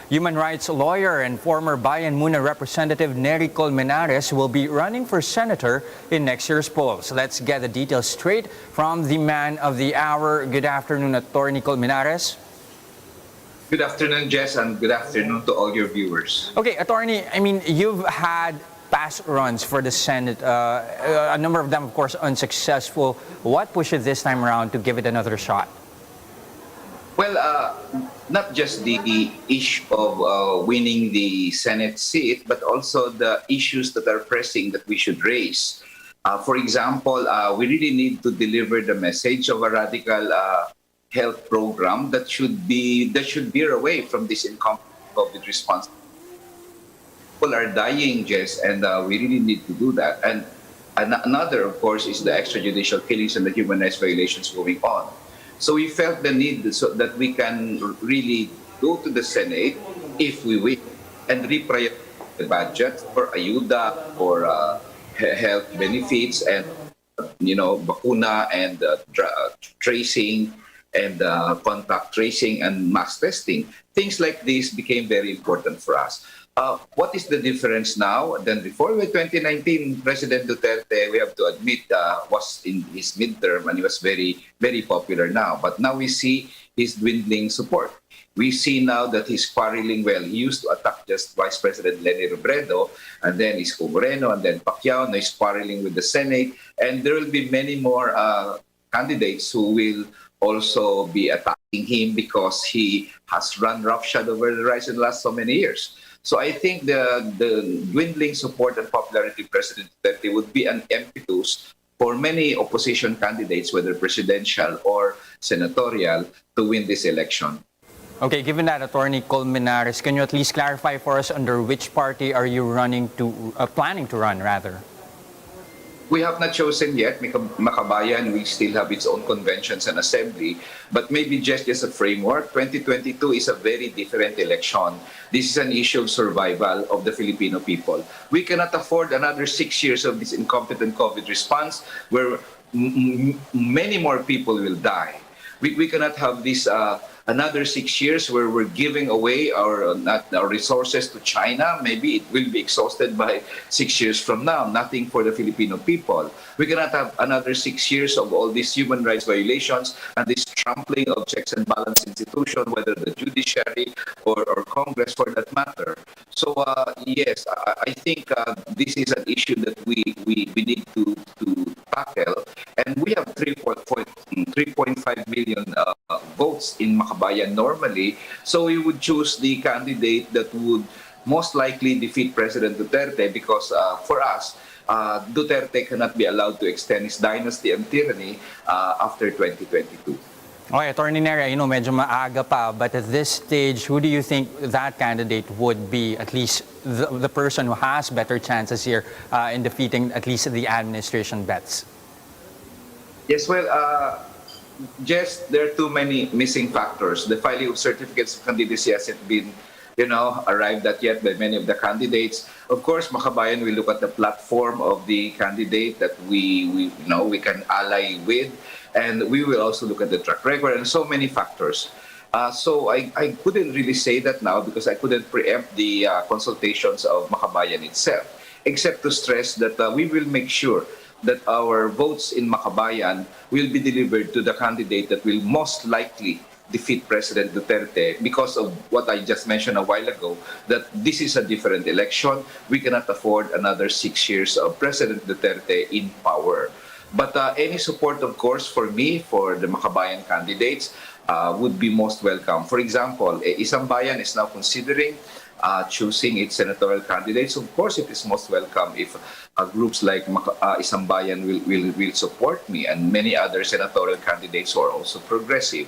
Human rights lawyer and former Bayan Muna representative Neri Colmenares will be running for senator in next year's polls. Let's get the details straight from the man of the hour. Good afternoon, Attorney Colmenares. Good afternoon, Jess, and good afternoon to all your viewers. Okay, Attorney, you've had past runs for the Senate, a number of them, of course, unsuccessful. What pushed you this time around to give it another shot? Well, not just the issue of winning the Senate seat, but also the issues that are pressing that we should raise. For example, we really need to deliver the message of a radical health program that should veer away from this incompetent COVID response. People are dying, Jess, and we really need to do that. And another, of course, is the extrajudicial killings and the human rights violations going on. So we felt the need so that we can really go to the Senate if we wish and reprioritize the budget for ayuda, for health benefits, and bakuna and tracing and contact tracing and mass testing. Things like this became very important for us. What is the difference now than before? With 2019, President Duterte, we have to admit, was in his midterm and he was very, very popular now. But now we see his dwindling support. We see now that he's spiraling well. He used to attack just Vice President Leni Robredo, and then Isko Moreno, and then Pacquiao. Now he's spiraling with the Senate. And there will be many more candidates who will also be attacking him because he has run roughshod over the rise in the last so many years. So I think the dwindling support and popularity of President Duterte would be an impetus for many opposition candidates, whether presidential or senatorial, to win this election. Okay, given that, Attorney Colmenares, can you at least clarify for us under which party are you planning to run, rather? We have not chosen yet. MAKABAYAN will still have its own conventions and assembly, but maybe just as a framework, 2022 is a very different election. This is an issue of survival of the Filipino people. We cannot afford another 6 years of this incompetent COVID response where many more people will die. We cannot have this another 6 years where we're giving away our resources to China. Maybe it will be exhausted by 6 years from now. Nothing for the Filipino people. We cannot have another 6 years of all these human rights violations and this trampling of checks and balance institution, whether the judiciary or Congress for that matter. So yes, I think this is an issue that we need to tackle. And we have 3.5 million votes in MAKABAYAN normally. So we would choose the candidate that would most likely defeat President Duterte because for us, Duterte cannot be allowed to extend his dynasty and tyranny after 2022. Okay, Attorney Neri, medyo maaga pa, but at this stage, who do you think that candidate would be, at least the person who has better chances here in defeating at least the administration bets? Yes, well, Jess, there are too many missing factors. The filing of certificates of candidacy hasn't been, arrived at yet by many of the candidates. Of course, MAKABAYAN will look at the platform of the candidate that we can ally with, and we will also look at the track record and so many factors. So I couldn't really say that now because I couldn't preempt the consultations of MAKABAYAN itself, except to stress that we will make sure that our votes in MAKABAYAN will be delivered to the candidate that will most likely defeat President Duterte because of what I just mentioned a while ago, that this is a different election. We cannot afford another 6 years of President Duterte in power. But any support, of course, for me, for the MAKABAYAN candidates, would be most welcome. For example, Isang Bayan is now considering choosing its senatorial candidates. Of course, it is most welcome if groups like Isang Bayan will support me and many other senatorial candidates who are also progressive.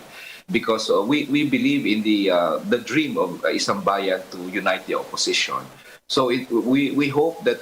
Because we believe in the dream of Isang Bayan to unite the opposition. So we hope that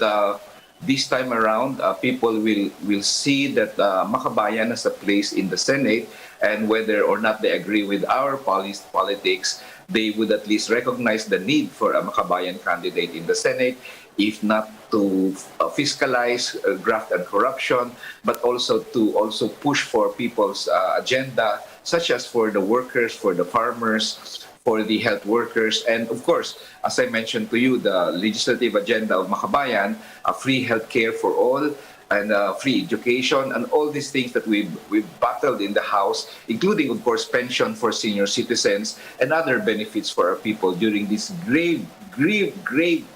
this time around, people will see that MAKABAYAN has a place in the Senate, and whether or not they agree with our politics, they would at least recognize the need for a MAKABAYAN candidate in the Senate, if not to fiscalize graft and corruption, but also to push for people's agenda, such as for the workers, for the farmers, for the health workers. And of course, as I mentioned to you, the legislative agenda of MAKABAYAN, free healthcare for all, and free education, and all these things that we've battled in the House, including, of course, pension for senior citizens and other benefits for our people during this grave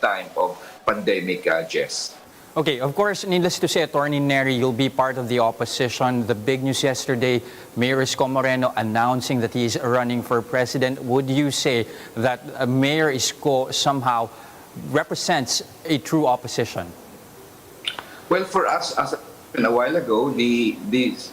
time of pandemic, Jess. Okay, of course, needless to say, Attorney Neri, you'll be part of the opposition. The big news yesterday, Mayor Isko Moreno announcing that he is running for president. Would you say that Mayor Isko somehow represents a true opposition? Well, for us, as a while ago, the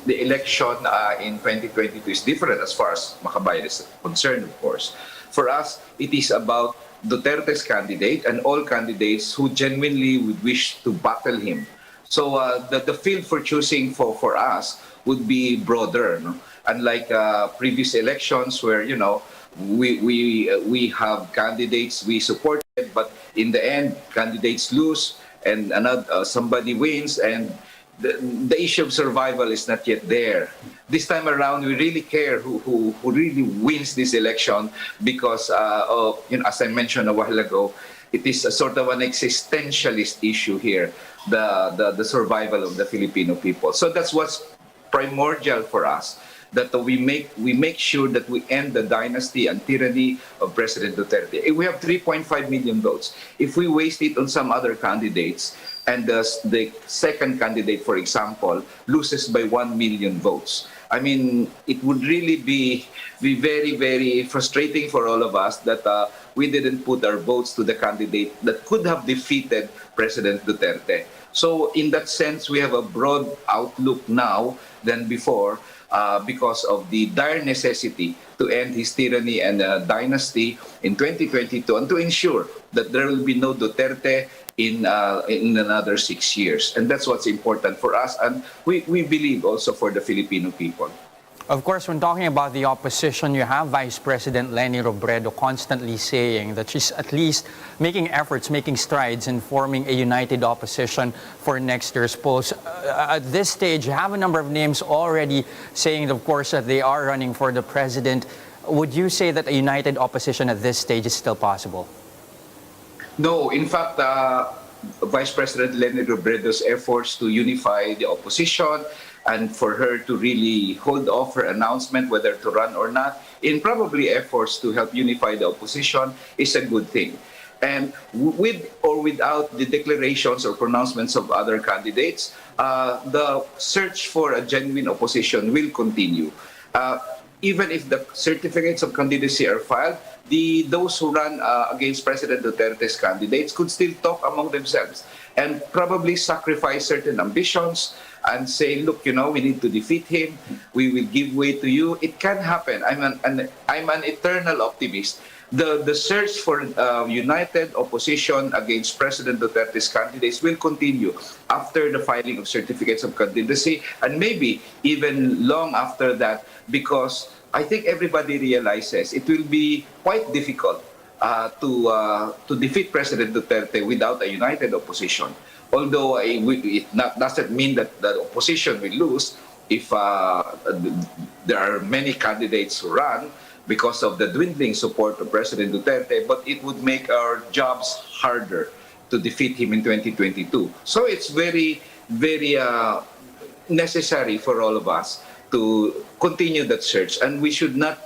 election in 2022 is different as far as MAKABAYAN is concerned, of course. For us, it is about Duterte's candidate and all candidates who genuinely would wish to battle him. So the field for choosing for us would be broader, no? Unlike previous elections where, you know, we have candidates we supported, but in the end, candidates lose and another somebody wins, and the issue of survival is not yet there. This time around, we really care who really wins this election because, you know, as I mentioned a while ago, it is a sort of an existentialist issue here, the survival of the Filipino people. So that's what's primordial for us, that we make sure that we end the dynasty and tyranny of President Duterte. We have 3.5 million votes. If we waste it on some other candidates, and the second candidate, for example, loses by 1 million votes, I mean, it would really be very, very frustrating for all of us that we didn't put our votes to the candidate that could have defeated President Duterte. So in that sense, we have a broad outlook now than before, because of the dire necessity to end his tyranny and dynasty in 2022 and to ensure that there will be no Duterte in another 6 years. And that's what's important for us, and we believe also for the Filipino people. Of course, when talking about the opposition, you have Vice President Leni Robredo constantly saying that she's at least making efforts, making strides in forming a united opposition for next year's polls. At this stage, you have a number of names already saying, of course, that they are running for the president. Would you say that a united opposition at this stage is still possible? No, in fact, Vice President Leni Robredo's efforts to unify the opposition and for her to really hold off her announcement whether to run or not, in probably efforts to help unify the opposition, is a good thing. And with or without the declarations or pronouncements of other candidates, the search for a genuine opposition will continue. Even if the certificates of candidacy are filed, those who run against President Duterte's candidates could still talk among themselves and probably sacrifice certain ambitions and say, look, you know, we need to defeat him, we will give way to you. It can happen. I'm an eternal optimist. The search for united opposition against President Duterte's candidates will continue after the filing of certificates of candidacy, and maybe even long after that, because I think everybody realizes it will be quite difficult to defeat President Duterte without a united opposition. Although it doesn't mean that the opposition will lose if there are many candidates who run because of the dwindling support of President Duterte, but it would make our jobs harder to defeat him in 2022. So it's very, very necessary for all of us to continue that search, and we should not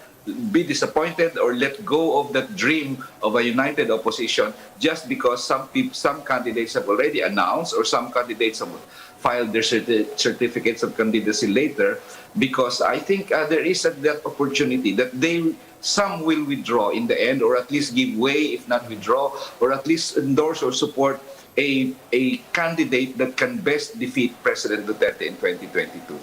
be disappointed or let go of that dream of a united opposition just because some candidates have already announced or some candidates have filed their certificates of candidacy later, because I think there is that opportunity that some will withdraw in the end, or at least give way, if not withdraw, or at least endorse or support a candidate that can best defeat President Duterte in 2022.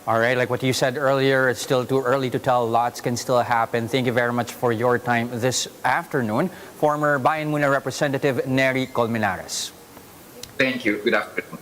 All right, like what you said earlier, it's still too early to tell. Lots can still happen. Thank you very much for your time this afternoon. Former Bayan Muna Representative Neri Colmenares. Thank you. Good afternoon.